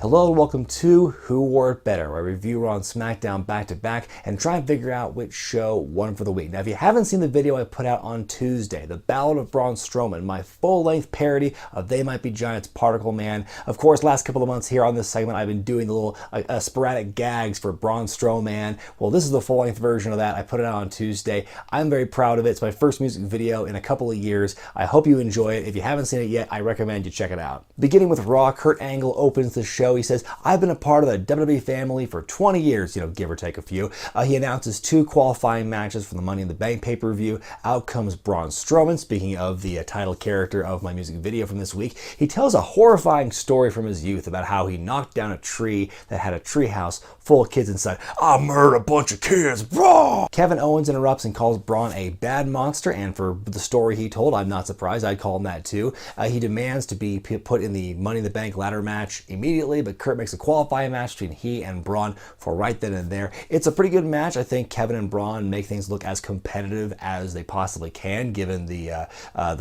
Hello and welcome to Who Wore It Better, where I review Raw and Smackdown back to back and try and figure out which show won for the week. Now, if you haven't seen the video I put out on Tuesday, The Ballad of Braun Strowman, my full-length parody of They Might Be Giants Particle Man. Of course, last couple of months here on this segment, I've been doing the little sporadic gags for Braun Strowman. Well, this is the full-length version of that. I put it out on Tuesday. I'm very proud of it. It's my first music video in a couple of years. I hope you enjoy it. If you haven't seen it yet, I recommend you check it out. Beginning with Raw, Kurt Angle opens the show. He says, I've been a part of the WWE family for 20 years, give or take a few. He announces 2 qualifying matches for the Money in the Bank pay-per-view. Out comes Braun Strowman, speaking of the title character of my music video from this week. He tells a horrifying story from his youth about how he knocked down a tree that had a tree house full of kids inside. I murdered a bunch of kids, bro! Kevin Owens interrupts and calls Braun a bad monster, and for the story he told, I'm not surprised. I'd call him that too. He demands to be put in the Money in the Bank ladder match immediately, but Kurt makes a qualifying match between he and Braun for right then and there. It's a pretty good match. I think Kevin and Braun make things look as competitive as they possibly can, given the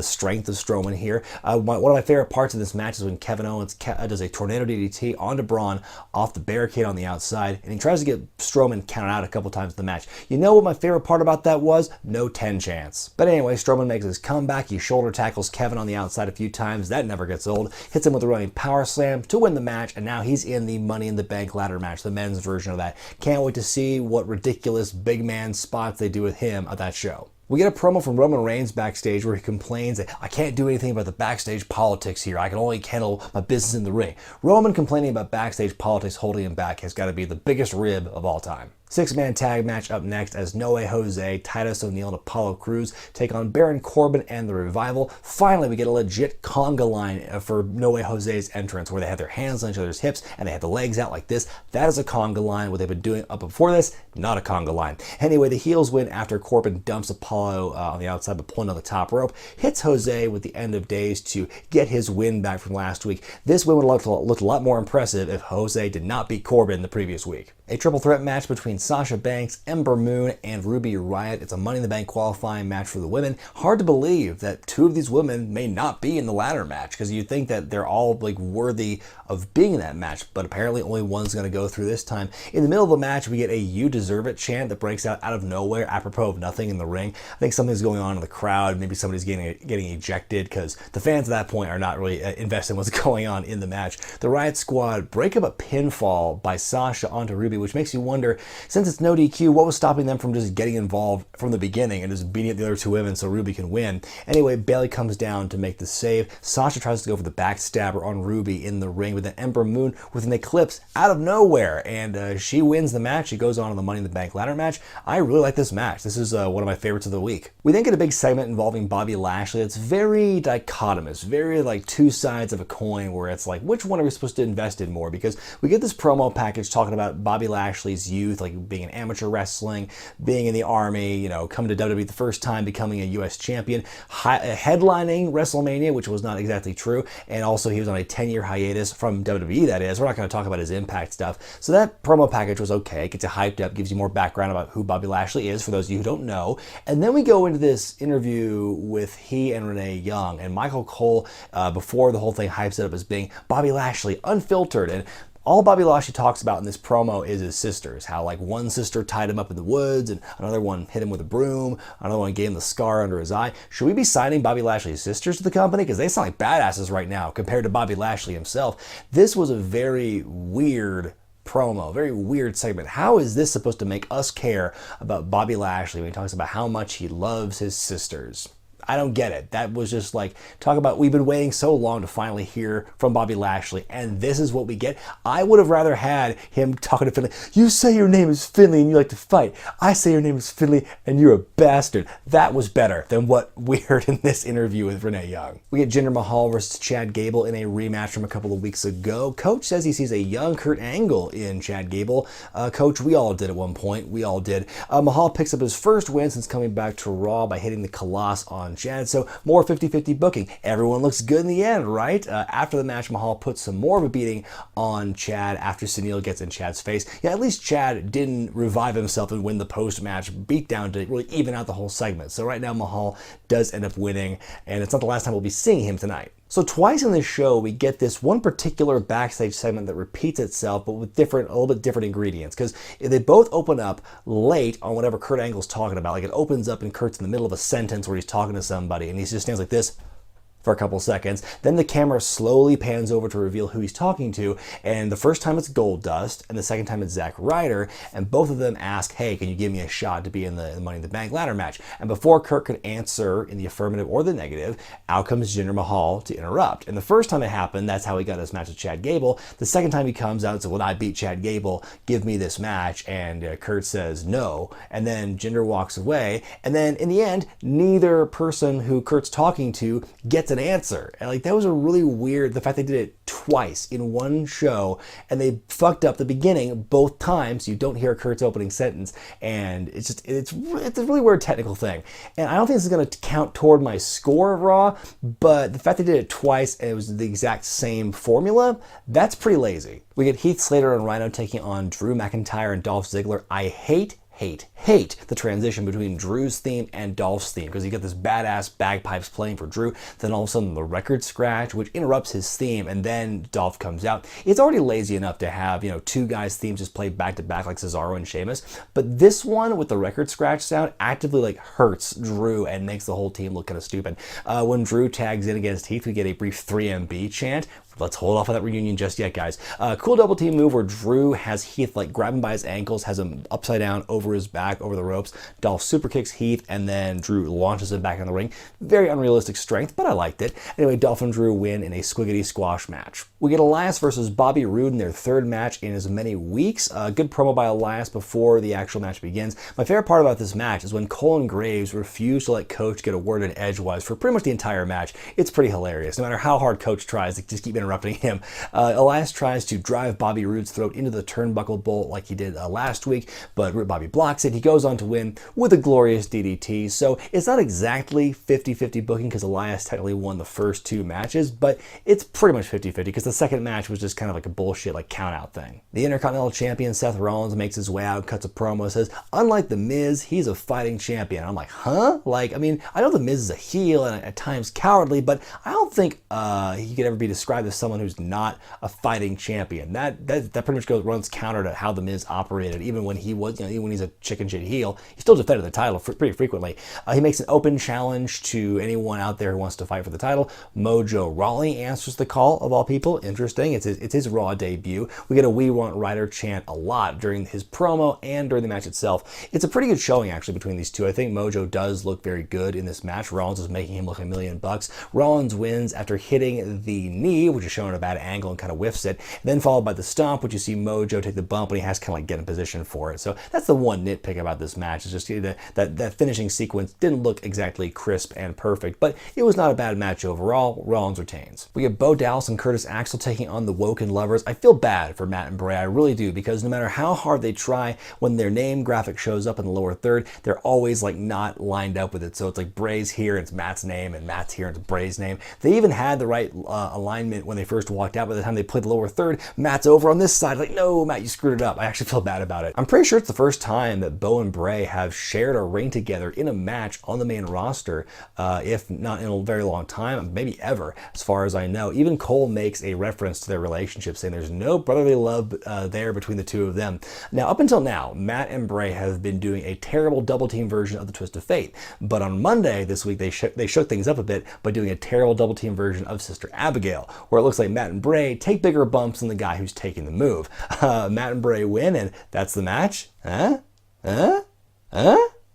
strength of Strowman here. One of my favorite parts of this match is when Kevin Owens does a tornado DDT onto Braun off the barricade on the outside, and he tries to get Strowman counted out a couple times in the match. You know what my favorite part about that was? No 10 chance. But anyway, Strowman makes his comeback. He shoulder tackles Kevin on the outside a few times. That never gets old. Hits him with a running power slam to win the match, and now he's in the Money in the Bank ladder match, the men's version of that. Can't wait to see what ridiculous big man spots they do with him at that show. We get a promo from Roman Reigns backstage where he complains that I can't do anything about the backstage politics here. I can only handle my business in the ring. Roman complaining about backstage politics holding him back has got to be the biggest rib of all time. 6-man tag match up next as No Way Jose, Titus O'Neil, and Apollo Crews take on Baron Corbin and The Revival. Finally, we get a legit conga line for No Way Jose's entrance where they have their hands on each other's hips and they have the legs out like this. That is a conga line. What they've been doing up before this, not a conga line. Anyway, the heels win after Corbin dumps Apollo on the outside but pulling on the top rope. Hits Jose with the end of days to get his win back from last week. This win would have looked a lot more impressive if Jose did not beat Corbin the previous week. A triple threat match between Sasha Banks, Ember Moon, and Ruby Riott. It's a Money in the Bank qualifying match for the women. Hard to believe that 2 of these women may not be in the ladder match, because you'd think that they're all worthy of being in that match, but apparently only one's going to go through this time. In the middle of the match, we get a "You Deserve It" chant that breaks out of nowhere, apropos of nothing in the ring. I think something's going on in the crowd. Maybe somebody's getting ejected, because the fans at that point are not really invested in what's going on in the match. The Riott Squad break up a pinfall by Sasha onto Ruby, which makes you wonder, since it's no DQ, what was stopping them from just getting involved from the beginning and just beating up the other 2 women so Ruby can win? Anyway, Bayley comes down to make the save. Sasha tries to go for the backstabber on Ruby in the ring, but then Ember Moon with an eclipse out of nowhere, and she wins the match. She goes on to the Money in the Bank ladder match. I really like this match. This is one of my favorites of the week. We then get a big segment involving Bobby Lashley. It's very dichotomous, very like 2 sides of a coin, where it's like, which one are we supposed to invest in more? Because we get this promo package talking about Bobby Lashley's youth, like being in amateur wrestling, being in the army, coming to WWE the first time, becoming a US champion, headlining WrestleMania, which was not exactly true, and also he was on a 10-year hiatus from WWE, that is. We're not going to talk about his Impact stuff. So that promo package was okay. It gets you hyped up, gives you more background about who Bobby Lashley is, for those of you who don't know. And then we go into this interview with he and Renee Young, and Michael Cole, before the whole thing, hypes it up as being Bobby Lashley, unfiltered, and all Bobby Lashley talks about in this promo is his sisters, how one sister tied him up in the woods and another one hit him with a broom, another one gave him the scar under his eye. Should we be signing Bobby Lashley's sisters to the company? Because they sound like badasses right now compared to Bobby Lashley himself. This was a very weird promo, very weird segment. How is this supposed to make us care about Bobby Lashley when he talks about how much he loves his sisters? I don't get it. That was just talk about, we've been waiting so long to finally hear from Bobby Lashley, and this is what we get. I would have rather had him talking to Finlay. You say your name is Finlay and you like to fight. I say your name is Finlay and you're a bastard. That was better than what we heard in this interview with Renee Young. We get Jinder Mahal versus Chad Gable in a rematch from a couple of weeks ago. Coach says he sees a young Kurt Angle in Chad Gable. Coach, we all did at one point. We all did. Mahal picks up his first win since coming back to Raw by hitting the Colossus on Chad, so more 50-50 booking. Everyone looks good in the end, right? After the match, Mahal puts some more of a beating on Chad after Sunil gets in Chad's face. Yeah, at least Chad didn't revive himself and win the post-match beatdown to really even out the whole segment. So right now, Mahal does end up winning, and it's not the last time we'll be seeing him tonight. So twice in this show, we get this one particular backstage segment that repeats itself, but with a little bit different ingredients. Because they both open up late on whatever Kurt Angle's talking about. Like it opens up and Kurt's in the middle of a sentence where he's talking to somebody and he just stands like this for a couple seconds. Then the camera slowly pans over to reveal who he's talking to. And the first time it's Goldust, and the second time it's Zack Ryder. And both of them ask, hey, can you give me a shot to be in the Money in the Bank ladder match? And before Kurt could answer in the affirmative or the negative, out comes Jinder Mahal to interrupt. And the first time it happened, that's how he got his match with Chad Gable. The second time he comes out and says, when I beat Chad Gable, give me this match. And Kurt says no. And then Jinder walks away. And then in the end, neither person who Kurt's talking to gets an answer. And like that was a really weird, the fact they did it twice in one show and they fucked up the beginning both times. You don't hear Kurt's opening sentence, and it's a really weird technical thing. And I don't think this is going to count toward my score of Raw, but the fact they did it twice and it was the exact same formula, that's pretty lazy. We get Heath Slater and Rhino taking on Drew McIntyre and Dolph Ziggler. I hate the transition between Drew's theme and Dolph's theme, because you get this badass bagpipes playing for Drew, then all of a sudden the record scratch, which interrupts his theme, and then Dolph comes out. It's already lazy enough to have, two guys' themes just played back to back like Cesaro and Sheamus, but this one with the record scratch sound actively like hurts Drew and makes the whole team look kind of stupid. When Drew tags in against Heath, we get a brief 3MB chant. Let's hold off on that reunion just yet, guys. Cool double team move where Drew has Heath like grab him by his ankles, has him upside down over his back, over the ropes. Dolph super kicks Heath, and then Drew launches him back in the ring. Very unrealistic strength, but I liked it. Anyway, Dolph and Drew win in a squiggity squash match. We get Elias versus Bobby Roode in their third match in as many weeks. Good promo by Elias before the actual match begins. My favorite part about this match is when Cole and Graves refuse to let Coach get a word in edgewise for pretty much the entire match. It's pretty hilarious. No matter how hard Coach tries to just keep interrupting him. Elias tries to drive Bobby Roode's throat into the turnbuckle bolt like he did last week, but Bobby blocks it. He goes on to win with a glorious DDT. So it's not exactly 50-50 booking because Elias technically won the first two matches, but it's pretty much 50-50 because the second match was just kind of like a bullshit like count out thing. The Intercontinental Champion Seth Rollins makes his way out, cuts a promo, says, unlike The Miz, he's a fighting champion. I'm like, huh? Like, I mean, I know The Miz is a heel and at times cowardly, but I don't think he could ever be described as someone who's not a fighting champion. That pretty much runs counter to how The Miz operated. Even when he was, even when he's a chicken shit heel, he still defended the title pretty frequently. He makes an open challenge to anyone out there who wants to fight for the title. Mojo Rawley answers the call, of all people. Interesting. It's his Raw debut. We get a "We Want Ryder" chant a lot during his promo and during the match itself. It's a pretty good showing actually between these two. I think Mojo does look very good in this match. Rollins is making him look $1 million. Rollins wins after hitting the knee, which is shown at a bad angle and kind of whiffs it, then followed by the stomp, which you see Mojo take the bump, and he has to kind of like get in position for it. So that's the one nitpick about this match, is just that finishing sequence didn't look exactly crisp and perfect, but it was not a bad match overall. Rollins retains. We get Bo Dallas and Curtis Axel taking on the Woken Lovers. I feel bad for Matt and Bray, I really do, because no matter how hard they try, when their name graphic shows up in the lower third, they're always like not lined up with it. So it's like Bray's here, and it's Matt's name, and Matt's here, and it's Bray's name. They even had the right alignment when they first walked out. By the time they played the lower third, Matt's over on this side. Like, no, Matt, you screwed it up. I actually feel bad about it. I'm pretty sure it's the first time that Bo and Bray have shared a ring together in a match on the main roster, if not in a very long time, maybe ever, as far as I know. Even Cole makes a reference to their relationship, saying there's no brotherly love there between the two of them. Now, up until now, Matt and Bray have been doing a terrible double team version of the Twist of Fate, but on Monday this week, they shook things up a bit by doing a terrible double team version of Sister Abigail, where it looks like Matt and Bray take bigger bumps than the guy who's taking the move. Matt and Bray win, and that's the match?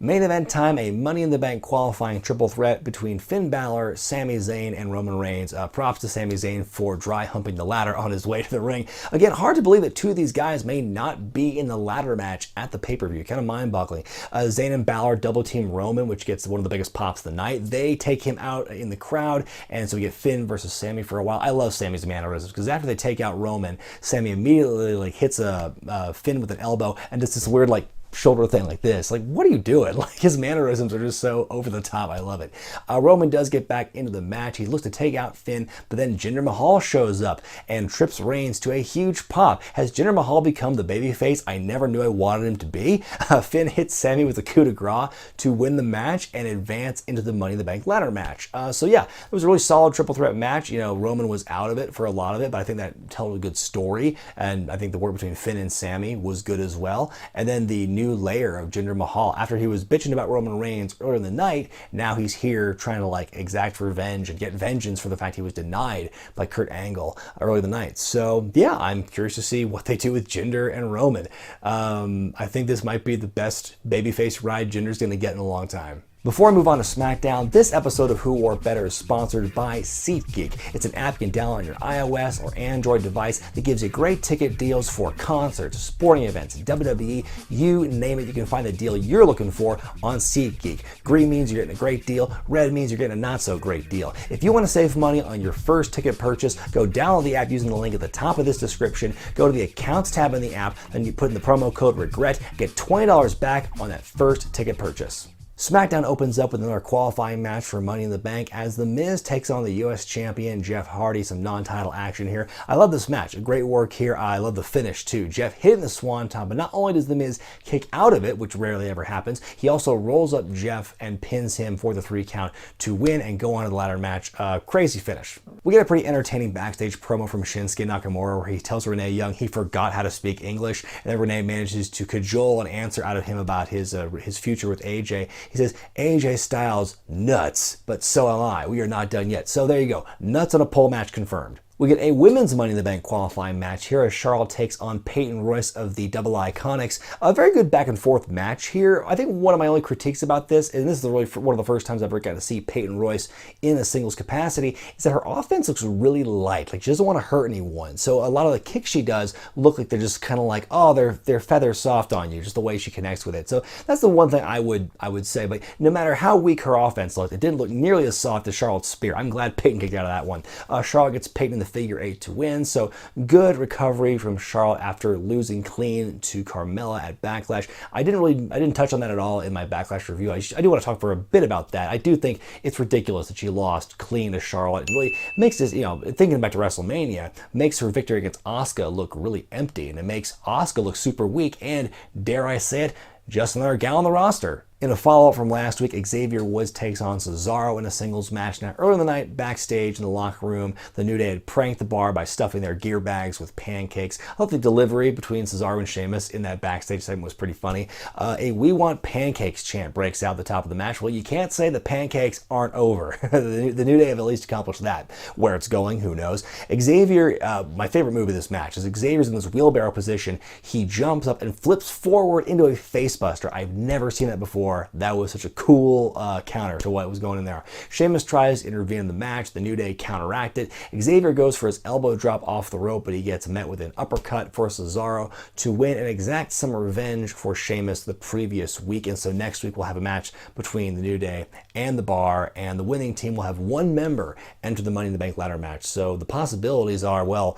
Main event time, a Money in the Bank qualifying triple threat between Finn Balor, Sami Zayn, and Roman Reigns. Props to Sami Zayn for dry humping the ladder on his way to the ring. Again, hard to believe that two of these guys may not be in the ladder match at the pay-per-view. Kind of mind-boggling. Zayn and Balor double team Roman, which gets one of the biggest pops of the night. They take him out in the crowd, and so we get Finn versus Sami for a while. I love Sami's mannerisms, because after they take out Roman, Sami immediately like hits Finn with an elbow and does this weird like shoulder thing like this. Like, what are you doing? Like, his mannerisms are just so over the top. I love it. Roman does get back into the match. He looks to take out Finn, but then Jinder Mahal shows up and trips Reigns to a huge pop. Has Jinder Mahal become the babyface I never knew I wanted him to be? Finn hits Sammy with a coup de grace to win the match and advance into the Money in the Bank ladder match. So yeah, it was a really solid triple threat match. You know, Roman was out of it for a lot of it, but I think that told a good story, and I think the work between Finn and Sammy was good as well. And then the new layer of Jinder Mahal, after he was bitching about Roman Reigns earlier in the night, now he's here trying to like exact revenge and get vengeance for the fact he was denied by Kurt Angle earlier in the night. So yeah, I'm curious to see what they do with Jinder and Roman. I think this might be the best babyface ride Jinder's going to get in a long time. Before I move on to SmackDown, this episode of Who Wore Better is sponsored by SeatGeek. It's an app you can download on your iOS or Android device that gives you great ticket deals for concerts, sporting events, WWE, you name it. You can find the deal you're looking for on SeatGeek. Green means you're getting a great deal. Red means you're getting a not so great deal. If you want to save money on your first ticket purchase, go download the app using the link at the top of this description. Go to the Accounts tab in the app, and you put in the promo code REGRET. Get $20 back on that first ticket purchase. SmackDown opens up with another qualifying match for Money in the Bank as The Miz takes on the U.S. champion Jeff Hardy. Some non-title action here. I love this match. Great work here. I love the finish too. Jeff hitting the swanton, but not only does The Miz kick out of it, which rarely ever happens, he also rolls up Jeff and pins him for the 3 count to win and go on to the ladder match. Crazy finish. We get a pretty entertaining backstage promo from Shinsuke Nakamura where he tells Renee Young he forgot how to speak English, and then Renee manages to cajole an answer out of him about his future with AJ. He says, AJ Styles, nuts, but so am I. We are not done yet. So there you go. Nuts on a pole match confirmed. We get a women's Money in the Bank qualifying match here as Charlotte takes on Peyton Royce of the Double Iconics. A very good back and forth match here. I think one of my only critiques about this, and this is really one of the first times I've ever got to see Peyton Royce in a singles capacity, is that her offense looks really light. Like, she doesn't want to hurt anyone. So a lot of the kicks she does look like they're just kind of like, oh, they're feather soft on you, just the way she connects with it. So that's the one thing I would say. But no matter how weak her offense looked, it didn't look nearly as soft as Charlotte's spear. I'm glad Peyton kicked out of that one. Charlotte gets Peyton in the figure 8 to win, so good recovery from Charlotte after losing clean to Carmella at Backlash. I didn't touch on that at all in my Backlash review. I do want to talk for a bit about that. I do think it's ridiculous that she lost clean to Charlotte. It really makes this, thinking back to WrestleMania, makes her victory against Asuka look really empty, and it makes Asuka look super weak and, dare I say it, just another gal on the roster. In a follow-up from last week, Xavier Woods takes on Cesaro in a singles match. Now, early in the night, backstage in the locker room, the New Day had pranked the Bar by stuffing their gear bags with pancakes. I thought the delivery between Cesaro and Sheamus in that backstage segment was pretty funny. A "We Want Pancakes" chant breaks out at the top of the match. Well, you can't say the pancakes aren't over. the New Day have at least accomplished that. Where it's going, who knows? Xavier, my favorite move of this match is Xavier's in this wheelbarrow position. He jumps up and flips forward into a facebuster. I've never seen that before. That was such a cool counter to what was going in there. Sheamus tries to intervene in the match. The New Day counteract it. Xavier goes for his elbow drop off the rope, but he gets met with an uppercut for Cesaro to win and exact some revenge for Sheamus the previous week. And so next week we'll have a match between the New Day and the Bar, and the winning team will have one member enter the Money in the Bank ladder match. So the possibilities are, well,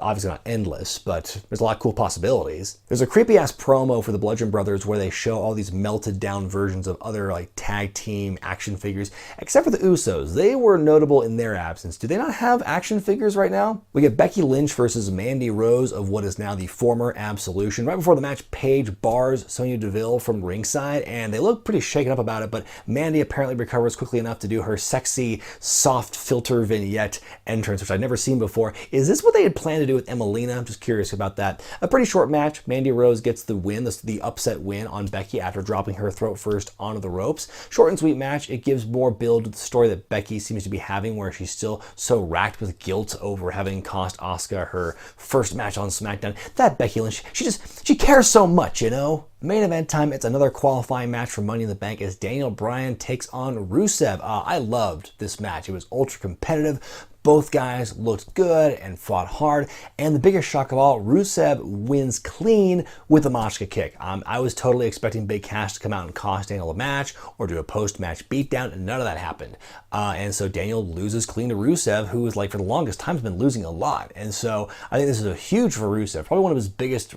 obviously not endless, but there's a lot of cool possibilities. There's a creepy-ass promo for the Bludgeon Brothers where they show all these melted-down versions of other like tag team action figures, except for the Usos. They were notable in their absence. Do they not have action figures right now? We get Becky Lynch versus Mandy Rose of what is now the former Absolution. Right before the match, Paige bars Sonya Deville from ringside, and they look pretty shaken up about it, but Mandy apparently recovers quickly enough to do her sexy, soft filter vignette entrance, which I'd never seen before. Is this what they had planned to do with Emelina? I'm just curious about that. A pretty short match. Mandy Rose gets the win, the upset win on Becky after dropping her throat first onto the ropes. Short and sweet match. It gives more build to the story that Becky seems to be having, where she's still so racked with guilt over having cost Asuka her first match on SmackDown. That Becky Lynch, she cares so much, you know? Main event time, it's another qualifying match for Money in the Bank as Daniel Bryan takes on Rusev. I loved this match. It was ultra competitive. Both guys looked good and fought hard, and the biggest shock of all, Rusev wins clean with a Machka kick. I was totally expecting Big Cass to come out and cost Daniel a match or do a post-match beatdown, and none of that happened. And so Daniel loses clean to Rusev, who is like for the longest time has been losing a lot. And so I think this is a huge for Rusev, probably one of his biggest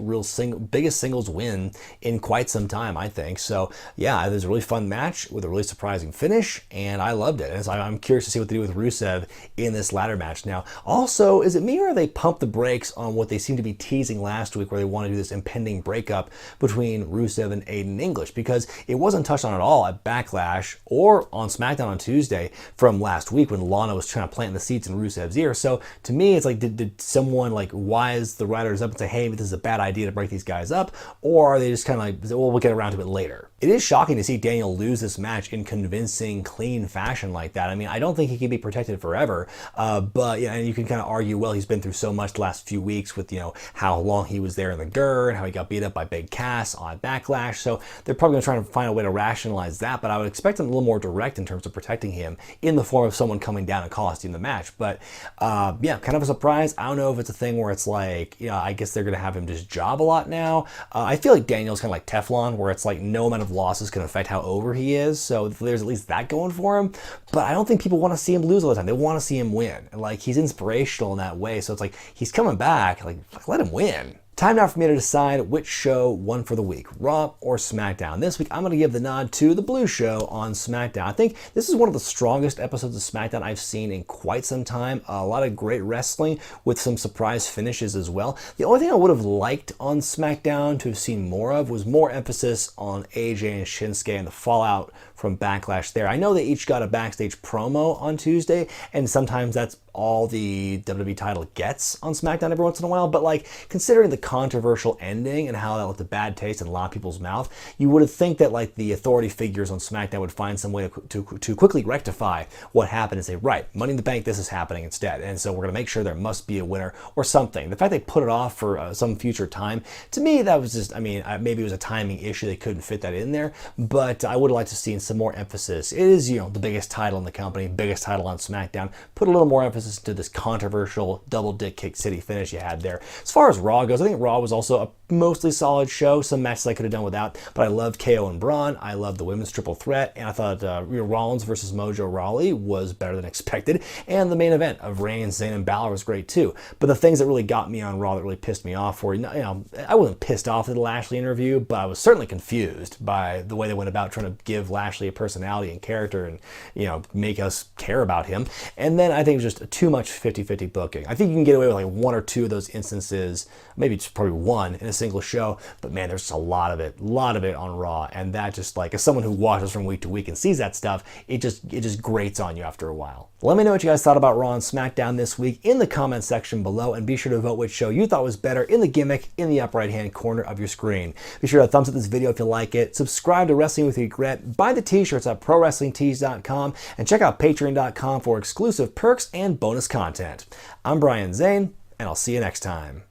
singles win in in quite some time, I think. So yeah, it was a really fun match with a really surprising finish, and I loved it. And so I'm curious to see what they do with Rusev in this ladder match now. Also, is it me or they pumped the brakes on what they seemed to be teasing last week, where they want to do this impending breakup between Rusev and Aiden English? Because it wasn't touched on at all at Backlash or on SmackDown on Tuesday from last week when Lana was trying to plant the seeds in Rusev's ear. So to me, it's like, did someone like wise the writers up and say, hey, this is a bad idea to break these guys up? Or are they just kind of like, well, we'll get around to it later? It is shocking to see Daniel lose this match in convincing, clean fashion like that. I mean, I don't think he can be protected forever, but yeah, and you can kind of argue, well, he's been through so much the last few weeks with, you know, how long he was there in the GER and how he got beat up by Big Cass on Backlash. So they're probably going to try to find a way to rationalize that, but I would expect them a little more direct in terms of protecting him in the form of someone coming down and costing the match. But yeah, kind of a surprise. I don't know if it's a thing where it's like, you know, I guess they're going to have him just job a lot now. I feel like Daniel's kind of like Teflon, where it's like no amount of losses can affect how over he is. So there's at least that going for him. But I don't think people want to see him lose all the time. They want to see him win. And like, he's inspirational in that way. So it's like, he's coming back. Like let him win. Time now for me to decide which show won for the week, Raw or SmackDown. This week, I'm going to give the nod to the Blue Show on SmackDown. I think this is one of the strongest episodes of SmackDown I've seen in quite some time. A lot of great wrestling with some surprise finishes as well. The only thing I would have liked on SmackDown to have seen more of was more emphasis on AJ and Shinsuke and the fallout from Backlash there. I know they each got a backstage promo on Tuesday, and sometimes that's all the WWE title gets on SmackDown every once in a while, but like considering the controversial ending and how that left a bad taste in a lot of people's mouth, you would think that like the authority figures on SmackDown would find some way to quickly rectify what happened and say, right, Money in the Bank, this is happening instead, and so we're going to make sure there must be a winner or something. The fact they put it off for some future time, to me, that was just, I mean, maybe it was a timing issue, they couldn't fit that in there, but I would have liked to see some more emphasis. It is, you know, the biggest title in the company, biggest title on SmackDown. Put a little more emphasis to this controversial double dick kick city finish you had there. As far as Raw goes, I think Raw was also a mostly solid show. Some matches I could have done without, but I loved KO and Braun. I loved the women's triple threat, and I thought Rollins versus Mojo Rawley was better than expected, and the main event of Reigns, Zayn, and Balor was great too. But the things that really got me on Raw, that really pissed me off were, you know, I wasn't pissed off at the Lashley interview, but I was certainly confused by the way they went about trying to give Lashley a personality and character and, you know, make us care about him. And then I think it was just too much 50-50 booking. I think you can get away with like one or two of those instances, maybe just probably one in a single show, but man, there's just a lot of it on Raw, and that just, like, as someone who watches from week to week and sees that stuff, it just grates on you after a while. Let me know what you guys thought about Raw and SmackDown this week in the comment section below, and be sure to vote which show you thought was better in the gimmick in the upper right hand corner of your screen. Be sure to thumbs up this video if you like it, subscribe to Wrestling with Regret, buy the t-shirts at ProWrestlingTees.com, and check out Patreon.com for exclusive perks and bonus content. I'm Brian Zane, and I'll see you next time.